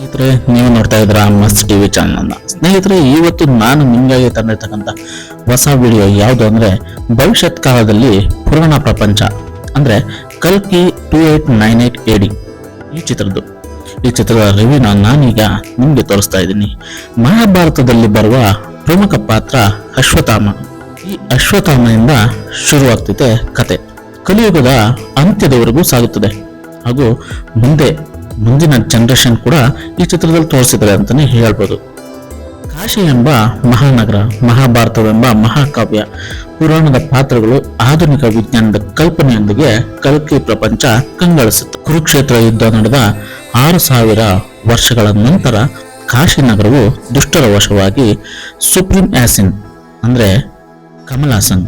ಸ್ನೇಹಿತರೆ, ನೀವು ನೋಡ್ತಾ ಇದ್ರ ಮಸ್ತ್ ಟಿವಿ ಚಾನಲ್. ಸ್ನೇಹಿತರೆ, ಇವತ್ತು ನಾನು ನಿಮ್ಗಾಗಿ ತಂದಿರ್ತಕ್ಕಂಥ ಹೊಸ ವಿಡಿಯೋ ಯಾವುದು ಅಂದ್ರೆ ಭವಿಷ್ಯತ್ ಕಾಲದಲ್ಲಿ ಪುರಾಣ ಪ್ರಪಂಚ ಅಂದ್ರೆ ಕಲ್ಕಿ 2898 AD ಈ ಚಿತ್ರದ ರಿವ್ಯೂನ ನಾನೀಗ ನಿಮ್ಗೆ ತೋರಿಸ್ತಾ ಇದ್ದೀನಿ. ಮಹಾಭಾರತದಲ್ಲಿ ಬರುವ ಪ್ರಮುಖ ಪಾತ್ರ ಅಶ್ವತ್ಥಾಮ. ಈ ಅಶ್ವತ್ಥಾಮನಿಂದ ಶುರುವಾಗ್ತಿದೆ ಕತೆ. ಕಲಿಯುಗದ ಅಂತ್ಯದವರೆಗೂ ಸಾಗುತ್ತದೆ ಹಾಗೂ ಮುಂದಿನ ಜನರೇಷನ್ ಕೂಡ ಈ ಚಿತ್ರದಲ್ಲಿ ತೋರಿಸಿದ್ದಾರೆ ಅಂತಾನೆ ಹೇಳ್ಬೋದು. ಕಾಶಿ ಎಂಬ ಮಹಾನಗರ, ಮಹಾಭಾರತವೆಂಬ ಮಹಾಕಾವ್ಯ, ಪುರಾಣದ ಪಾತ್ರಗಳು, ಆಧುನಿಕ ವಿಜ್ಞಾನದ ಕಲ್ಪನೆಯೊಂದಿಗೆ ಕಲ್ಕಿ ಪ್ರಪಂಚ ಕಂಗೊಳಿಸುತ್ತೆ. ಕುರುಕ್ಷೇತ್ರ ಯುದ್ಧ ನಡೆದ 6000 ವರ್ಷಗಳ ನಂತರ ಕಾಶಿ ನಗರವು ದುಷ್ಟರ ವಶವಾಗಿ ಸುಪ್ರೀಂ ಆಸಿನ್ ಅಂದ್ರೆ ಕಮಲ್ ಹಾಸನ್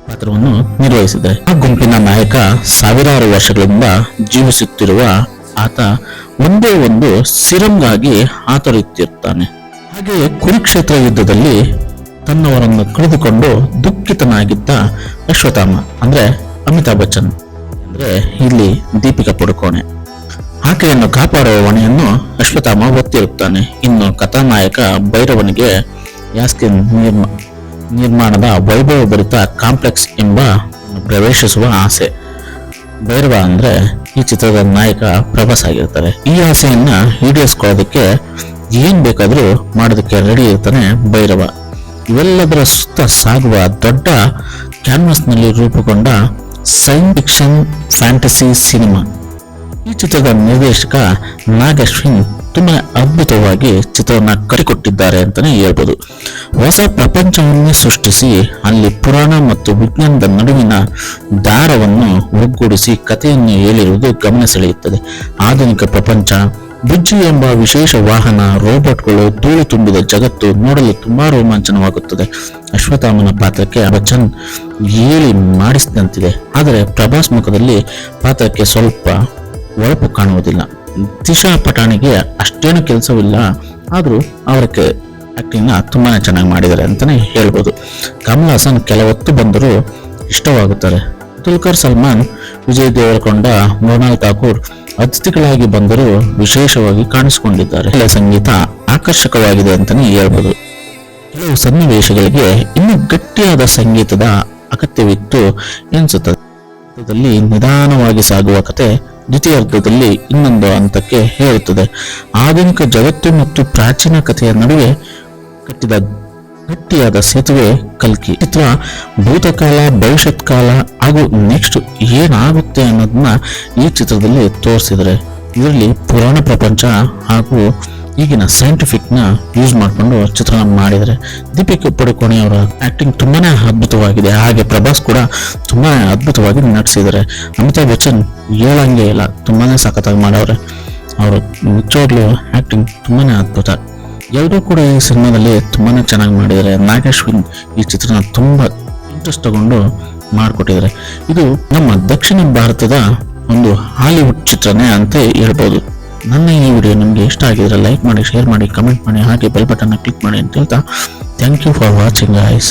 ಪಾತ್ರವನ್ನು ನಿರ್ವಹಿಸಿದೆ. ಆ ಗುಂಪಿನ ನಾಯಕ ಸಾವಿರಾರು ವರ್ಷಗಳಿಂದ ಜೀವಿಸುತ್ತಿರುವ ಆತ ಒಂದೇ ಒಂದು ಸಿರಂಗಾಗಿ ಆತೊರೆಯುತ್ತಿರುತ್ತಾನೆ. ಹಾಗೆಯೇ ಕುರುಕ್ಷೇತ್ರ ಯುದ್ಧದಲ್ಲಿ ತನ್ನವರನ್ನು ಕಳೆದುಕೊಂಡು ದುಃಖಿತನಾಗಿದ್ದ ಅಶ್ವತ್ಥಾಮ ಅಂದ್ರೆ ಅಮಿತಾಬ್ ಬಚ್ಚನ್ ಅಂದ್ರೆ ಇಲ್ಲಿ ದೀಪಿಕಾ ಪಡುಕೋಣೆ, ಆಕೆಯನ್ನು ಕಾಪಾಡುವ ಹೊಣೆಯನ್ನು ಅಶ್ವತ್ಥಾಮ ಹೊತ್ತಿರುತ್ತಾನೆ. ಇನ್ನು ಕಥಾನಾಯಕ ಭೈರವನಿಗೆ ಯಾಸ್ಕಿನ್ ನಿರ್ಮಾಣದ ವೈಭವ ಭರಿತ ಕಾಂಪ್ಲೆಕ್ಸ್ ಎಂಬ ಪ್ರವೇಶಿಸುವ ಆಸೆ. ಭೈರವ ಅಂದ್ರೆ ಈ ಚಿತ್ರದ ನಾಯಕ ಪ್ರಭಾಸ್ ಆಗಿರ್ತಾರೆ. ಈ ಆಸೆಯನ್ನ ಈಡೇರಿಸಿಕೊಳ್ಳೋದಕ್ಕೆ ಏನ್ ಬೇಕಾದ್ರೂ ಮಾಡೋದಕ್ಕೆ ರೆಡಿ ಇರ್ತಾನೆ ಭೈರವ. ಇವೆಲ್ಲದರ ಸುತ್ತ ಸಾಗುವ ದೊಡ್ಡ ಕ್ಯಾನ್ವಾಸ್ ನಲ್ಲಿ ರೂಪುಗೊಂಡ ಸೈನ್ಸ್ ಫಿಕ್ಷನ್ ಫ್ಯಾಂಟಸಿ ಸಿನಿಮಾ. ಈ ಚಿತ್ರದ ನಿರ್ದೇಶಕ ನಾಗಶ್ವಿನ್ ತುಂಬಾ ಅದ್ಭುತವಾಗಿ ಚಿತ್ರವನ್ನ ಕಟ್ಟಿಕೊಟ್ಟಿದ್ದಾರೆ ಅಂತಾನೆ ಹೇಳ್ಬೋದು. ಹೊಸ ಪ್ರಪಂಚವನ್ನೇ ಸೃಷ್ಟಿಸಿ ಅಲ್ಲಿ ಪುರಾಣ ಮತ್ತು ವಿಜ್ಞಾನದ ನಡುವಿನ ದಾರವನ್ನು ಒಗ್ಗೂಡಿಸಿ ಕಥೆಯನ್ನು ಹೇಳಿರುವುದು ಗಮನ ಸೆಳೆಯುತ್ತದೆ. ಆಧುನಿಕ ಪ್ರಪಂಚ, ಬುಜ್ಜಿ ಎಂಬ ವಿಶೇಷ ವಾಹನ, ರೋಬೋಟ್ಗಳು, ಧೂಳು ತುಂಬಿದ ಜಗತ್ತು ನೋಡಲು ತುಂಬಾ ರೋಮಾಂಚನವಾಗುತ್ತದೆ. ಅಶ್ವತ್ಥಾಮನ ಪಾತ್ರಕ್ಕೆ ಬಚ್ಚನ್ ಹೇಳಿ ಮಾಡಿಸಿದಂತಿದೆ. ಆದರೆ ಪ್ರಭಾಸ್ ಮುಖದಲ್ಲಿ ಪಾತ್ರಕ್ಕೆ ಸ್ವಲ್ಪ ಒಳಪು ಕಾಣುವುದಿಲ್ಲ. ದಿಶಾ ಪಟಾಣಿಗೆ ಅಷ್ಟೇನು ಕೆಲಸವಿಲ್ಲ, ಆದ್ರೂ ಅವರಕ್ಕೆ ಆಕ್ಟಿಂಗ್ ತುಂಬಾನೇ ಚೆನ್ನಾಗಿ ಮಾಡಿದ್ದಾರೆ ಅಂತಾನೆ ಹೇಳ್ಬೋದು. ಕಮಲ್ ಹಾಸನ್ ಕೆಲವೊತ್ತು ಬಂದರೂ ಇಷ್ಟವಾಗುತ್ತಾರೆ. ದುಲ್ಕರ್ ಸಲ್ಮಾನ್, ವಿಜಯ್ ದೇವರಕೊಂಡ, ಮೃಣಾಲ್ ಠಾಕೂರ್ ಅತಿಥಿಗಳಾಗಿ ಬಂದರೂ ವಿಶೇಷವಾಗಿ ಕಾಣಿಸಿಕೊಂಡಿದ್ದಾರೆ. ಸಂಗೀತ ಆಕರ್ಷಕವಾಗಿದೆ ಅಂತಾನೆ ಹೇಳ್ಬೋದು. ಕೆಲವು ಸನ್ನಿವೇಶಗಳಿಗೆ ಇನ್ನೂ ಗಟ್ಟಿಯಾದ ಸಂಗೀತದ ಅಗತ್ಯವಿತ್ತು ಎನಿಸುತ್ತದೆ. ನಿಧಾನವಾಗಿ ಸಾಗುವ ಕತೆ ದ್ವಿತೀಯಾರ್ಧದಲ್ಲಿ ಇನ್ನೊಂದು ಹಂತಕ್ಕೆ ಹೇಳುತ್ತದೆ. ಆಧುನಿಕ ಜಗತ್ತು ಮತ್ತು ಪ್ರಾಚೀನ ಕಥೆಯ ನಡುವೆ ಕಟ್ಟಿದ ಗಟ್ಟಿಯಾದ ಸೇತುವೆ ಕಲ್ಕಿ. ಚಿತ್ರ ಭೂತಕಾಲ, ಭವಿಷ್ಯತ್ ಕಾಲ ಹಾಗೂ ನೆಕ್ಸ್ಟ್ ಏನಾಗುತ್ತೆ ಅನ್ನೋದನ್ನ ಈ ಚಿತ್ರದಲ್ಲಿ ತೋರಿಸಿದರೆ, ಇದರಲ್ಲಿ ಪುರಾಣ ಪ್ರಪಂಚ ಹಾಗೂ ಈಗಿನ ಸೈಂಟಿಫಿಕ್ ನ ಯೂಸ್ ಮಾಡಿಕೊಂಡು ಚಿತ್ರಣ ಮಾಡಿದರೆ. ದೀಪಿಕಾ ಪಡುಕೋಣೆ ಅವರ ಆಕ್ಟಿಂಗ್ ತುಂಬಾನೇ ಅದ್ಭುತವಾಗಿದೆ. ಹಾಗೆ ಪ್ರಭಾಸ್ ಕೂಡ ತುಂಬಾ ಅದ್ಭುತವಾಗಿ ನಟಿಸಿದ್ದಾರೆ. ಅಮಿತಾಬ್ ಬಚ್ಚನ್ ಹೇಳಂಗೆ ಇಲ್ಲ, ತುಂಬಾನೇ ಸಖತ್ತಾಗಿ ಮಾಡವ್ರೆ. ಅವರು ನಿಜವಾಗ್ಲೂ ಆಕ್ಟಿಂಗ್ ತುಂಬಾನೇ ಅದ್ಭುತ. ಎಲ್ಲರೂ ಕೂಡ ಈ ಸಿನಿಮಾದಲ್ಲಿ ತುಂಬಾನೇ ಚೆನ್ನಾಗಿ ಮಾಡಿದ್ದಾರೆ. ನಾಗಶ್ವಿನ್ ಈ ಚಿತ್ರನ ತುಂಬಾ ಇಂಟ್ರೆಸ್ಟ್ ತಗೊಂಡು ಮಾಡಿಕೊಟ್ಟಿದ್ದಾರೆ. ಇದು ನಮ್ಮ ದಕ್ಷಿಣ ಭಾರತದ ಒಂದು ಹಾಲಿವುಡ್ ಚಿತ್ರನೇ ಅಂತ ಹೇಳ್ಬೋದು. ನನ್ನ ಈ ವಿಡಿಯೋ ನಿಮಗೆ ಇಷ್ಟ ಆಗಿದ್ರೆ ಲೈಕ್ ಮಾಡಿ, ಶೇರ್ ಮಾಡಿ, ಕಮೆಂಟ್ ಮಾಡಿ, ಹಾಗೆ ಬೆಲ್ ಬಟನ್ ಕ್ಲಿಕ್ ಮಾಡಿ ಅಂತ ಹೇಳ್ತಾ thank you for watching guys.